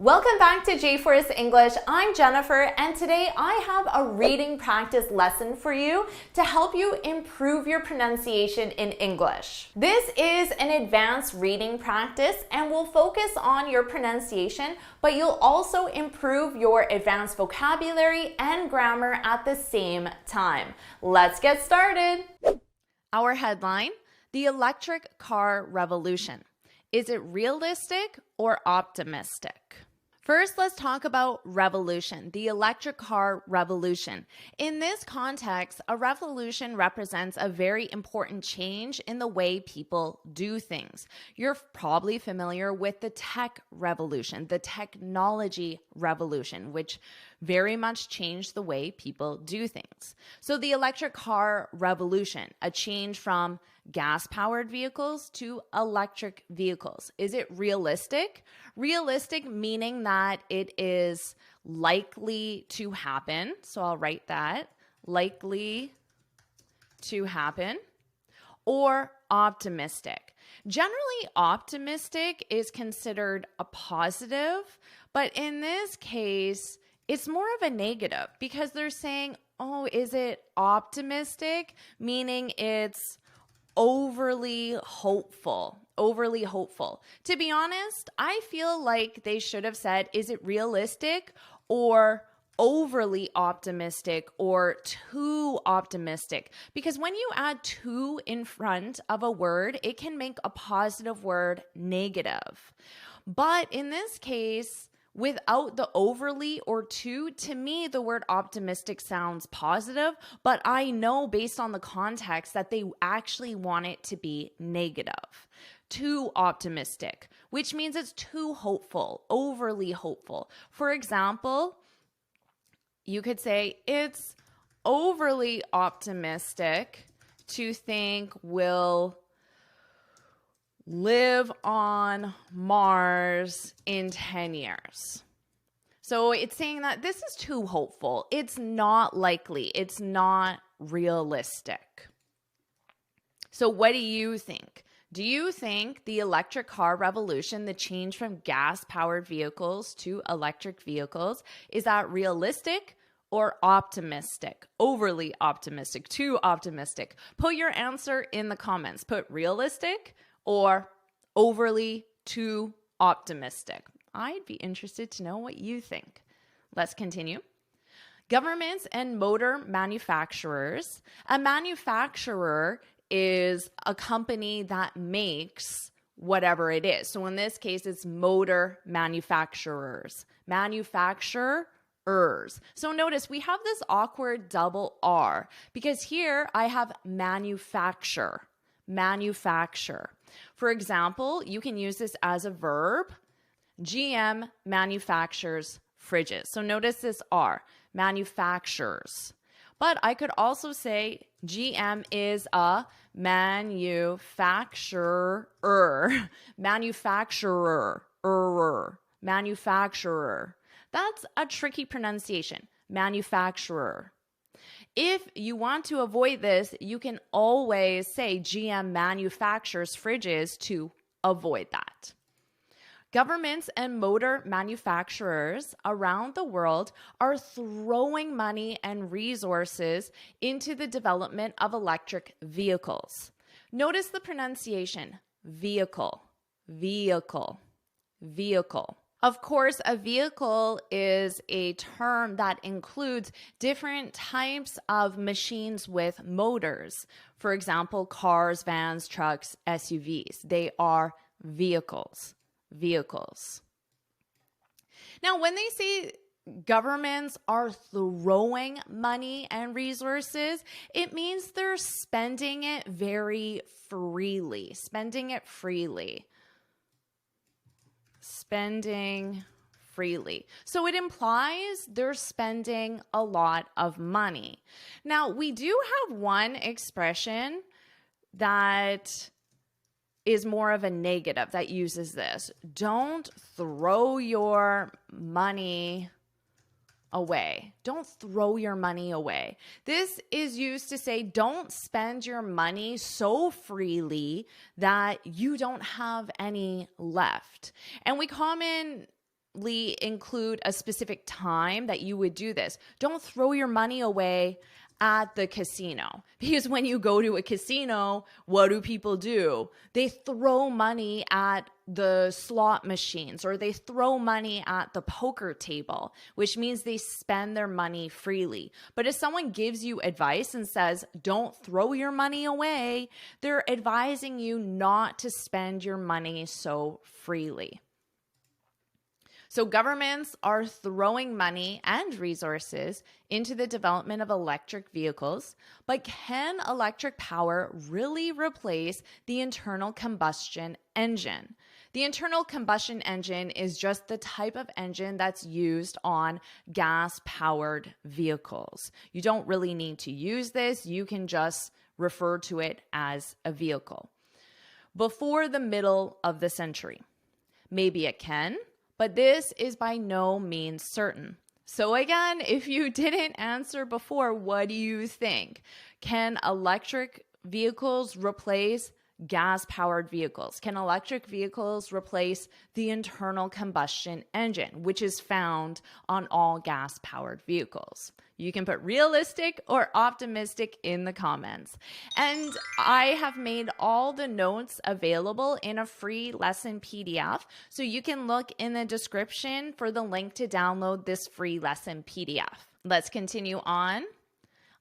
Welcome back to JForrest English. I'm Jennifer, and today I have a reading practice lesson for you to help you improve your pronunciation in English. This is an advanced reading practice and will focus on your pronunciation, but you'll also improve your advanced vocabulary and grammar at the same time. Let's get started. Our headline: The Electric Car Revolution. Is it realistic or optimistic? First, let's talk about revolution, the electric car revolution. In this context, a revolution represents a very important change in the way people do things. You're probably familiar with the tech revolution, the technology revolution, which very much changed the way people do things. So the electric car revolution, a change from gas-powered vehicles to electric vehicles. Is it realistic? Realistic meaning that it is likely to happen. So I'll write that, likely to happen. Or optimistic. Generally, optimistic is considered a positive, but in this case, it's more of a negative because they're saying, oh, is it optimistic? Meaning it's overly hopeful. To be honest, I feel like they should have said, is it realistic or overly optimistic or too optimistic? Because when you add too in front of a word, it can make a positive word negative. But in this case, without the overly or too, to me, the word optimistic sounds positive, but I know based on the context that they actually want it to be negative. Too optimistic, which means it's too hopeful, overly hopeful. For example, you could say it's overly optimistic to think we'll live on Mars in 10 years. So it's saying that this is too hopeful. It's not likely. It's not realistic. So what do you think? Do you think the electric car revolution, the change from gas-powered vehicles to electric vehicles, is that realistic or optimistic? Overly optimistic, too optimistic? Put your answer in the comments. Put realistic or overly too optimistic. I'd be interested to know what you think. Let's continue. Governments and motor manufacturers. A manufacturer is a company that makes whatever it is. So in this case, it's motor manufacturers. Manufacturers. So notice we have this awkward double R because here I have manufacture. For example, you can use this as a verb. GM manufactures fridges. So notice this R, manufactures. But I could also say GM is a manufacturer. That's a tricky pronunciation, manufacturer. If you want to avoid this, you can always say GM manufactures fridges to avoid that. Governments and motor manufacturers around the world are throwing money and resources into the development of electric vehicles. Notice the pronunciation, vehicle. Of course, a vehicle is a term that includes different types of machines with motors. For example, cars, vans, trucks, SUVs. They are vehicles. Now, when they say governments are throwing money and resources, it means they're spending it very freely. Spending freely. So it implies they're spending a lot of money. Now, we do have one expression that is more of a negative that uses this. Don't throw your money away. Don't throw your money away. This is used to say don't spend your money so freely that you don't have any left. And we commonly definitely include a specific time that you would do this. Don't throw your money away at the casino, because when you go to a casino, what do people do? They throw money at the slot machines, or they throw money at the poker table, which means they spend their money freely. But if someone gives you advice and says, don't throw your money away, they're advising you not to spend your money so freely. So governments are throwing money and resources into the development of electric vehicles, but can electric power really replace the internal combustion engine? The internal combustion engine is just the type of engine that's used on gas-powered vehicles. You don't really need to use this. You can just refer to it as a vehicle. Before the middle of the century, maybe it can, but this is by no means certain. So again, if you didn't answer before, what do you think? Can electric vehicles replace gas-powered vehicles? Can electric vehicles replace the internal combustion engine, which is found on all gas-powered vehicles? You can put realistic or optimistic in the comments. And I have made all the notes available in a free lesson PDF, so you can look in the description for the link to download this free lesson PDF. Let's continue on.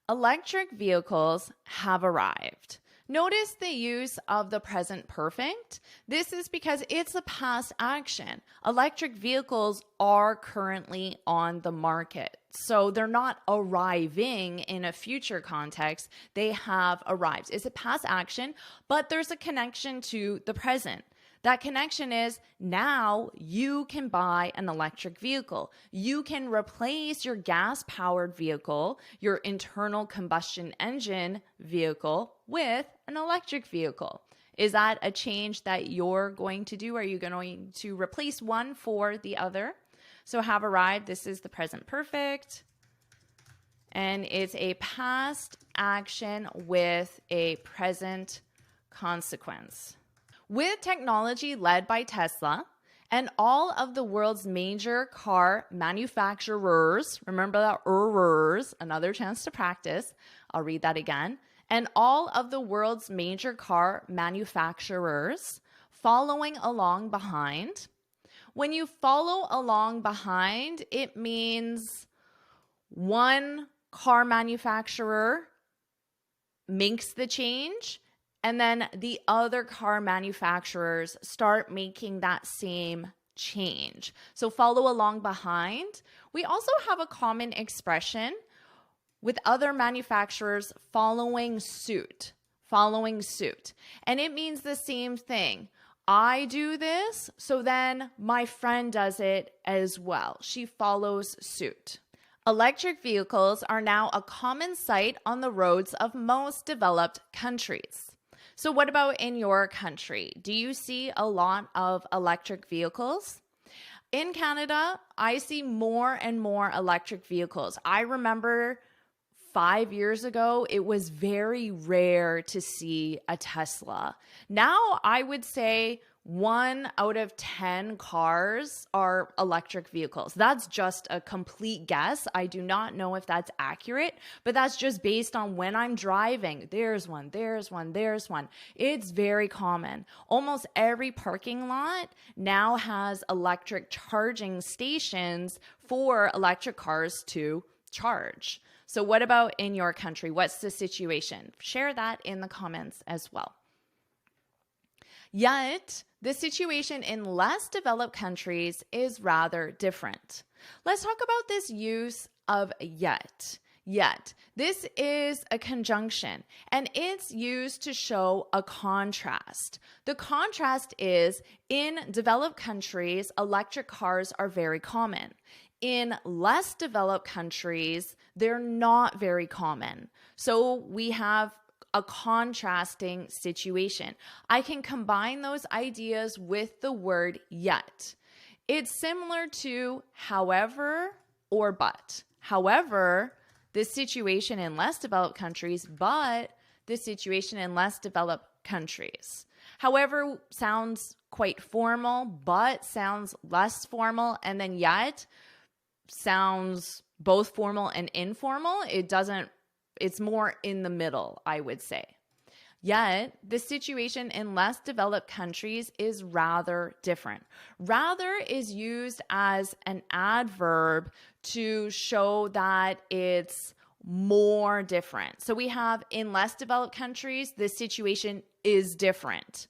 Electric vehicles have arrived. Notice the use of the present perfect. This is because it's a past action. Electric vehicles are currently on the market. So they're not arriving in a future context. They have arrived. It's a past action, but there's a connection to the present. That connection is now you can buy an electric vehicle. You can replace your gas-powered vehicle, your internal combustion engine vehicle, with an electric vehicle. Is that a change that you're going to do? Are you going to replace one for the other? So have arrived. This is the present perfect. And it's a past action with a present consequence. With technology led by Tesla and all of the world's major car manufacturers, remember that another chance to practice. I'll read that again. And all of the world's major car manufacturers following along behind. When you follow along behind, it means one car manufacturer makes the change, and then the other car manufacturers start making that same change. So follow along behind. We also have a common expression with other manufacturers following suit. And it means the same thing. I do this, so then my friend does it as well. She follows suit. Electric vehicles are now a common sight on the roads of most developed countries. So what about in your country? Do you see a lot of electric vehicles? In Canada, I see more and more electric vehicles. I remember 5 years ago, it was very rare to see a Tesla. Now, I would say 1 out of 10 cars are electric vehicles. That's just a complete guess. I do not know if that's accurate, but that's just based on when I'm driving. There's one. It's very common. Almost every parking lot now has electric charging stations for electric cars to charge. So what about in your country? What's the situation? Share that in the comments as well. Yet, the situation in less developed countries is rather different. Let's talk about this use of yet. Yet. This is a conjunction, and it's used to show a contrast. The contrast is, in developed countries, electric cars are very common. In less developed countries, they're not very common. So we have a contrasting situation. I can combine those ideas with the word yet. It's similar to however or but. However, the situation in less developed countries, but the situation in less developed countries. However, sounds quite formal, but sounds less formal, and then yet sounds both formal and informal. It's more in the middle, I would say. Yet, the situation in less developed countries is rather different. Rather is used as an adverb to show that it's more different. So we have in less developed countries, the situation is different.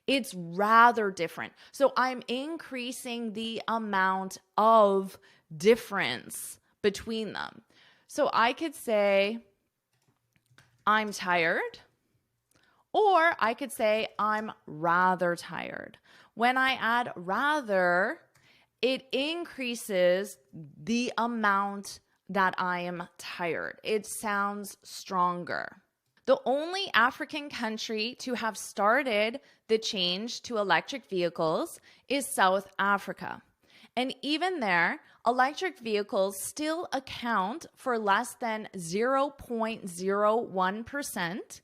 It's rather different. So I'm increasing the amount of difference between them. So I could say, I'm tired. Or I could say, I'm rather tired. When I add rather, it increases the amount that I am tired. It sounds stronger. The only African country to have started the change to electric vehicles is South Africa. And even there, electric vehicles still account for less than 0.01%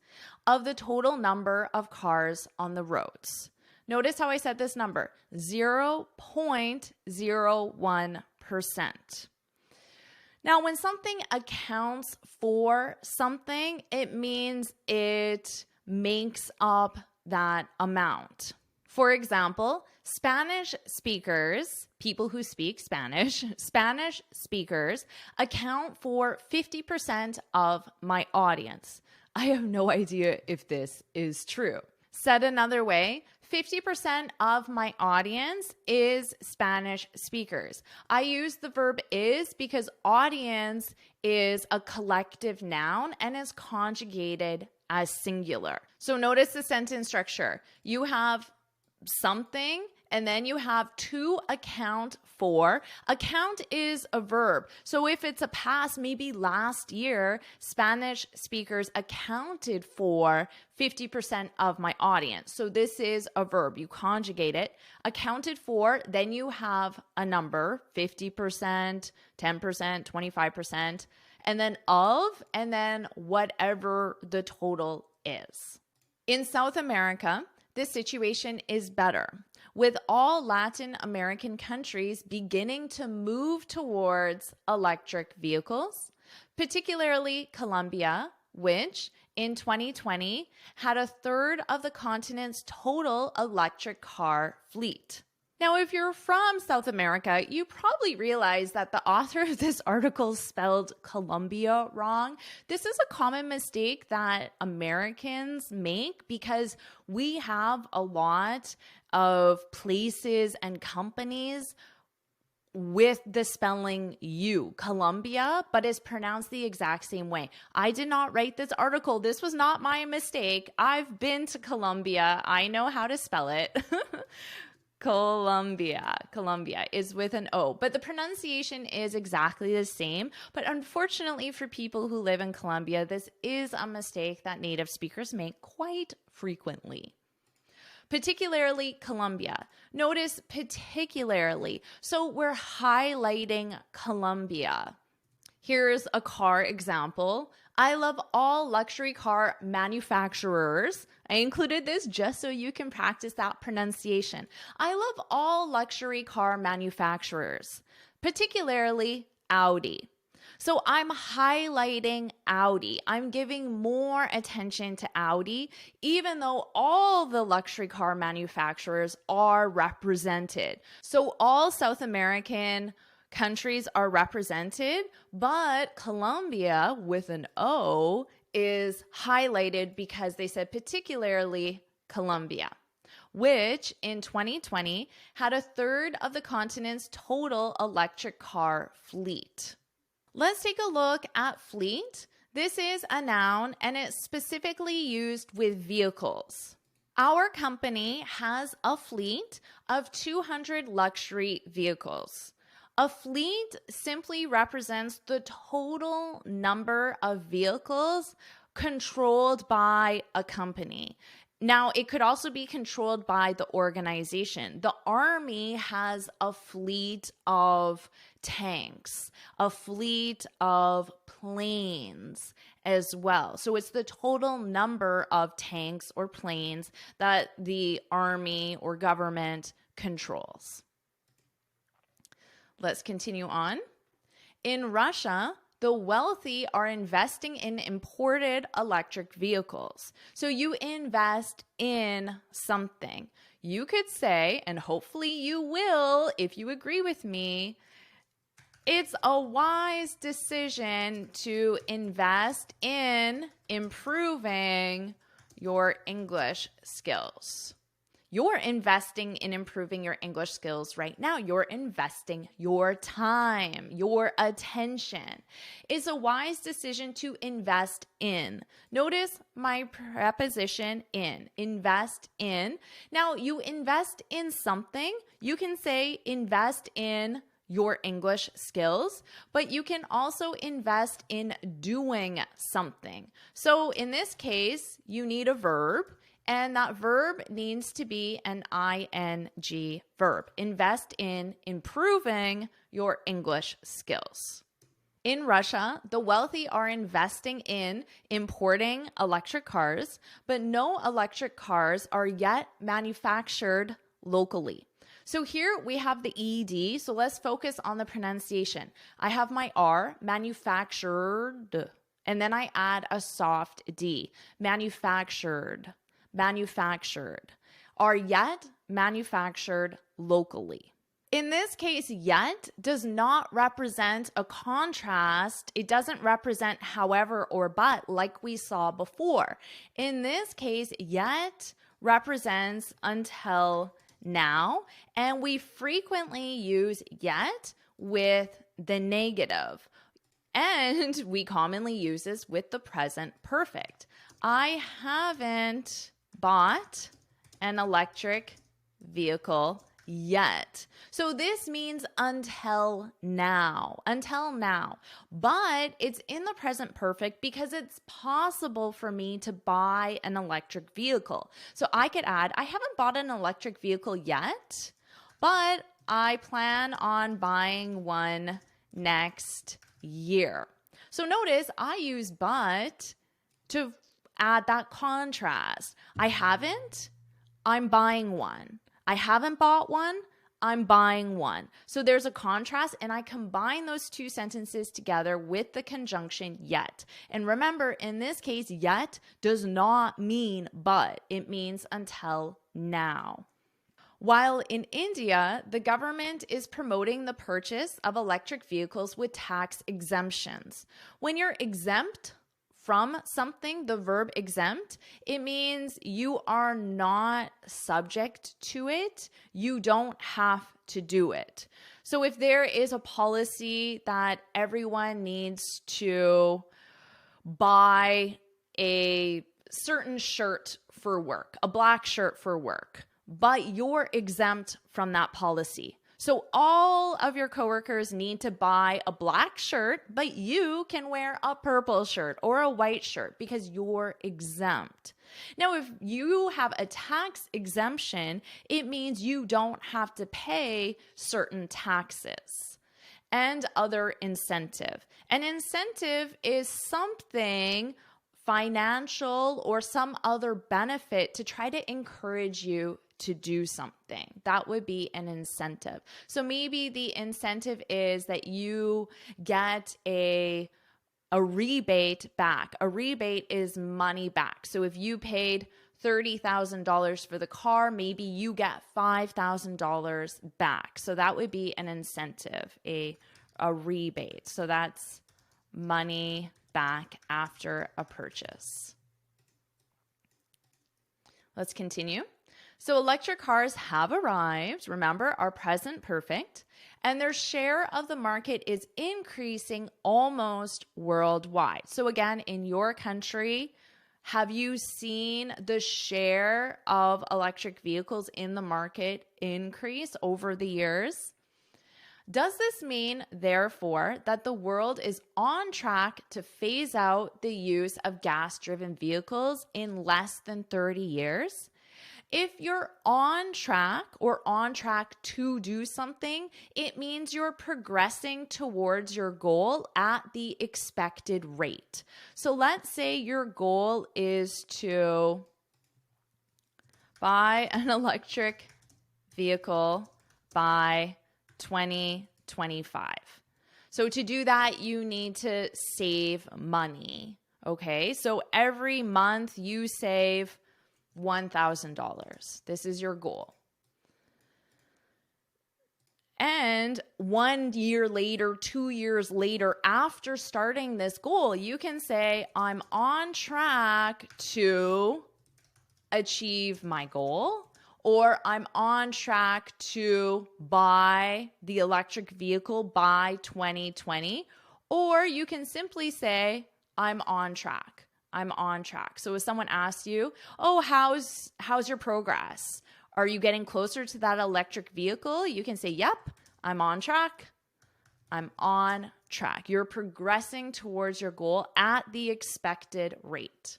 of the total number of cars on the roads. Notice how I said this number, 0.01%. Now, when something accounts for something, it means it makes up that amount. For example, Spanish speakers, people who speak Spanish speakers account for 50% of my audience. I have no idea if this is true. Said another way, 50% of my audience is Spanish speakers. I use the verb is because audience is a collective noun and is conjugated as singular. So notice the sentence structure. You have something and then you have to account for. Account is a verb. So if it's a past, maybe last year, Spanish speakers accounted for 50% of my audience. So this is a verb. You conjugate it. Accounted for, then you have a number, 50%, 10%, 25%, and then of, and then whatever the total is. In South America, this situation is better, with all Latin American countries beginning to move towards electric vehicles, particularly Colombia, which in 2020 had a third of the continent's total electric car fleet. Now, if you're from South America, you probably realize that the author of this article spelled Colombia wrong. This is a common mistake that Americans make because we have a lot of places and companies with the spelling U, Colombia, but it's pronounced the exact same way. I did not write this article. This was not my mistake. I've been to Colombia. I know how to spell it. Colombia is with an O, but the pronunciation is exactly the same. But unfortunately for people who live in Colombia, this is a mistake that native speakers make quite frequently. Particularly Colombia. Notice particularly. So we're highlighting Colombia. Here's a car example. I love all luxury car manufacturers. I included this just so you can practice that pronunciation. I love all luxury car manufacturers, particularly Audi. So I'm highlighting Audi. I'm giving more attention to Audi, even though all the luxury car manufacturers are represented. So all South American countries are represented, but Colombia with an O is highlighted because they said particularly Colombia, which in 2020 had a third of the continent's total electric car fleet. Let's take a look at fleet. This is a noun and it's specifically used with vehicles. Our company has a fleet of 200 luxury vehicles. A fleet simply represents the total number of vehicles controlled by a company. Now, it could also be controlled by the organization. The Army has a fleet of tanks, a fleet of planes, as well. So it's the total number of tanks or planes that the army or government controls. Let's continue on. In Russia, the wealthy are investing in imported electric vehicles. So you invest in something. You could say, and hopefully you will if you agree with me, it's a wise decision to invest in improving your English skills. You're investing in improving your English skills right now. You're investing your time, your attention. It's a wise decision to invest in. Notice my preposition in, invest in. Now, you invest in something. You can say invest in your English skills, but you can also invest in doing something. So in this case, you need a verb. And that verb needs to be an ing verb. Invest in improving your English skills. In Russia, the wealthy are investing in importing electric cars, but no electric cars are yet manufactured locally. So here we have the ED, so let's focus on the pronunciation. I have my R, manufactured, and then I add a soft D, manufactured. Are yet manufactured locally. In this case, yet does not represent a contrast. It doesn't represent however or but like we saw before. In this case, yet represents until now, and we frequently use yet with the negative. And we commonly use this with the present perfect. I haven't bought an electric vehicle yet. So this means until now, but it's in the present perfect because it's possible for me to buy an electric vehicle. So I could add, I haven't bought an electric vehicle yet, but I plan on buying one next year. So notice I use but to add that contrast. I haven't, I'm buying one. I haven't bought one, I'm buying one. So there's a contrast, and I combine those two sentences together with the conjunction yet. And remember, in this case, yet does not mean but. It means until now. While in India, the government is promoting the purchase of electric vehicles with tax exemptions. When you're exempt from something, the verb exempt, it means you are not subject to it. You don't have to do it. So if there is a policy that everyone needs to buy a certain shirt for work, a black shirt for work, but you're exempt from that policy. So all of your coworkers need to buy a black shirt, but you can wear a purple shirt or a white shirt because you're exempt. Now, if you have a tax exemption, it means you don't have to pay certain taxes and other incentive. An incentive is something financial or some other benefit to try to encourage you to do something. That would be an incentive. So maybe the incentive is that you get a rebate back. A rebate is money back. So if you paid $30,000 for the car, maybe you get $5,000 back. So that would be an incentive, a rebate. So that's money back after a purchase. Let's continue. So electric cars have arrived, remember, are present perfect, and their share of the market is increasing almost worldwide. So again, in your country, have you seen the share of electric vehicles in the market increase over the years? Does this mean, therefore, that the world is on track to phase out the use of gas-driven vehicles in less than 30 years? If you're on track or on track to do something, it means you're progressing towards your goal at the expected rate. So let's say your goal is to buy an electric vehicle by 2025. So to do that, you need to save money. Okay, so every month you save $1,000. This is your goal. And 1 year later, 2 years later, after starting this goal, you can say, I'm on track to achieve my goal, or I'm on track to buy the electric vehicle by 2020, or you can simply say, I'm on track. I'm on track. So if someone asks you, oh, how's your progress? Are you getting closer to that electric vehicle? You can say, yep, I'm on track. I'm on track. You're progressing towards your goal at the expected rate.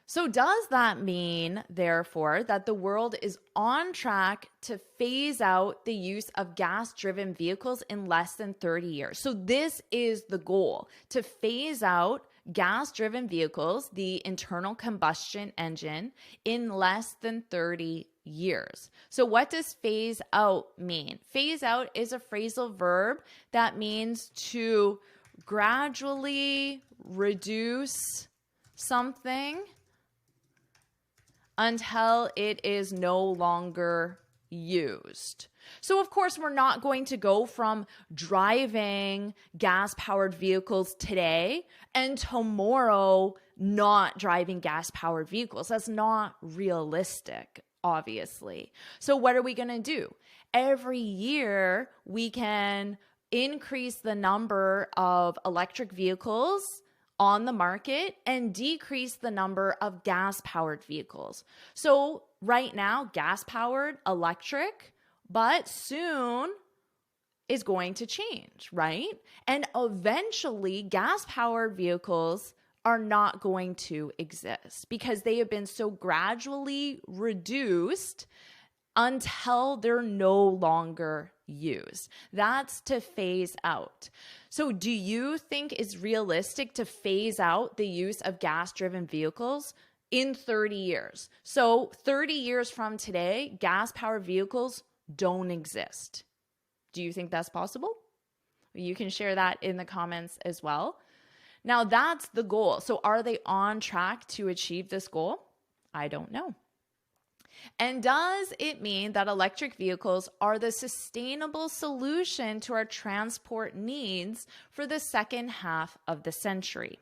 So does that mean, therefore, that the world is on track to phase out the use of gas-driven vehicles in less than 30 years? So this is the goal, to phase out gas-driven vehicles, the internal combustion engine, in less than 30 years. So what does phase out mean? Phase out is a phrasal verb that means to gradually reduce something until it is no longer used. So of course, we're not going to go from driving gas-powered vehicles today and tomorrow not driving gas-powered vehicles. That's not realistic, obviously. So what are we going to do? Every year, we can increase the number of electric vehicles on the market and decrease the number of gas-powered vehicles. So right now, gas-powered, electric, but soon is going to change, right? And eventually, gas-powered vehicles are not going to exist because they have been so gradually reduced until they're no longer used. That's to phase out. So do you think it's realistic to phase out the use of gas-driven vehicles in 30 years? So 30 years from today, gas-powered vehicles don't exist. Do you think that's possible? You can share that in the comments as well. Now that's the goal. So are they on track to achieve this goal? I don't know. And does it mean that electric vehicles are the sustainable solution to our transport needs for the second half of the century?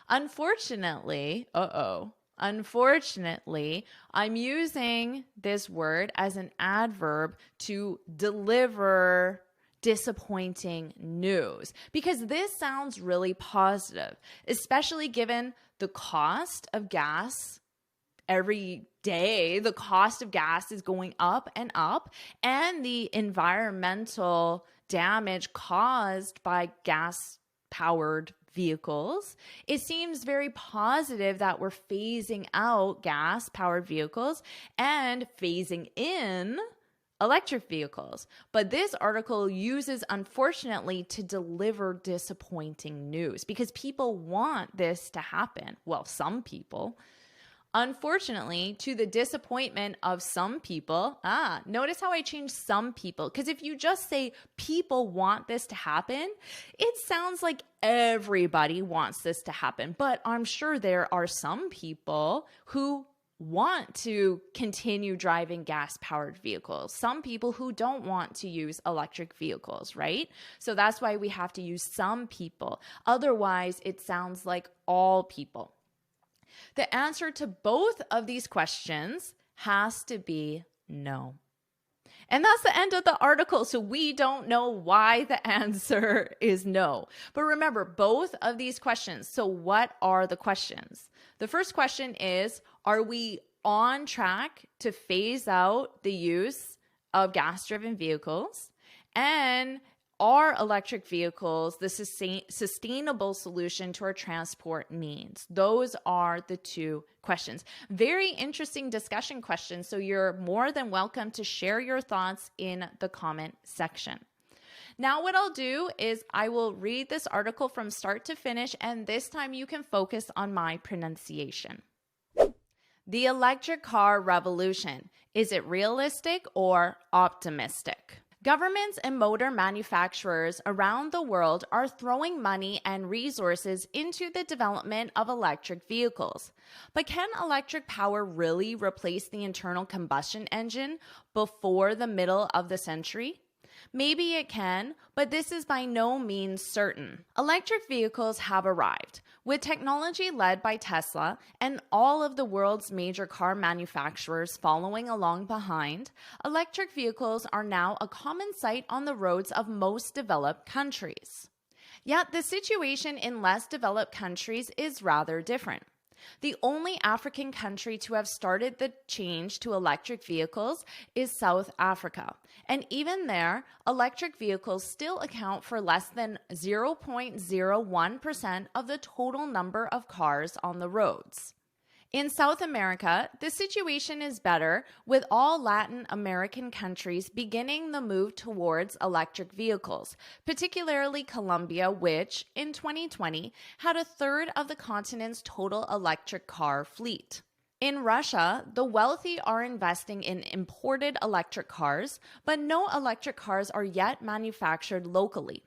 Unfortunately, I'm using this word as an adverb to deliver disappointing news because this sounds really positive, especially given the cost of gas. Every day, the cost of gas is going up, and the environmental damage caused by gas-powered vehicles. It seems very positive that we're phasing out gas-powered vehicles and phasing in electric vehicles. But this article uses, unfortunately, to deliver disappointing news because people want this to happen. Well, some people. Unfortunately, to the disappointment of some people, notice how I changed some people, because if you just say people want this to happen, it sounds like everybody wants this to happen. But I'm sure there are some people who want to continue driving gas-powered vehicles. Some people who don't want to use electric vehicles, right? So that's why we have to use some people. Otherwise, it sounds like all people. The answer to both of these questions has to be no. And that's the end of the article, so we don't know why the answer is no. But remember, both of these questions, so what are the questions? The first question is, are we on track to phase out the use of gas-driven vehicles? And Are electric vehicles the sustainable solution to our transport needs? Those are the two questions. Very interesting discussion questions, so you're more than welcome to share your thoughts in the comment section. Now what I'll do is I will read this article from start to finish, and this time you can focus on my pronunciation. The electric car revolution. Is it realistic or optimistic? Governments and motor manufacturers around the world are throwing money and resources into the development of electric vehicles. But can electric power really replace the internal combustion engine before the middle of the century? Maybe it can, but this is by no means certain. Electric vehicles have arrived. With technology led by Tesla and all of the world's major car manufacturers following along behind, electric vehicles are now a common sight on the roads of most developed countries. Yet the situation in less developed countries is rather different. The only African country to have started the change to electric vehicles is South Africa. And even there, electric vehicles still account for less than 0.01% of the total number of cars on the roads. In South America, the situation is better, with all Latin American countries beginning the move towards electric vehicles, particularly Colombia, which, in 2020, had a third of the continent's total electric car fleet. In Russia, the wealthy are investing in imported electric cars, but no electric cars are yet manufactured locally.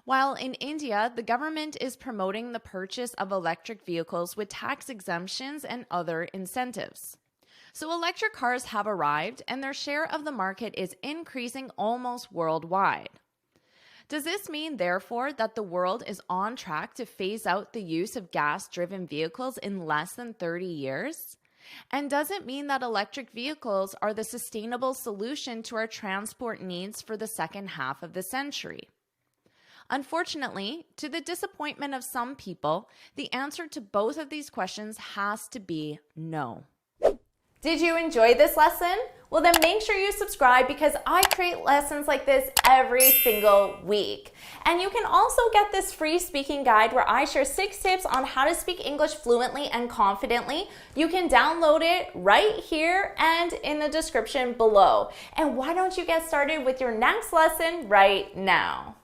While in India, the government is promoting the purchase of electric vehicles with tax exemptions and other incentives. So electric cars have arrived, and their share of the market is increasing almost worldwide. Does this mean, therefore, that the world is on track to phase out the use of gas-driven vehicles in less than 30 years? And does it mean that electric vehicles are the sustainable solution to our transport needs for the second half of the century? Unfortunately, to the disappointment of some people, the answer to both of these questions has to be no. Did you enjoy this lesson? Well, then make sure you subscribe, because I create lessons like this every single week. And you can also get this free speaking guide where I share 6 tips on how to speak English fluently and confidently. You can download it right here and in the description below. And why don't you get started with your next lesson right now?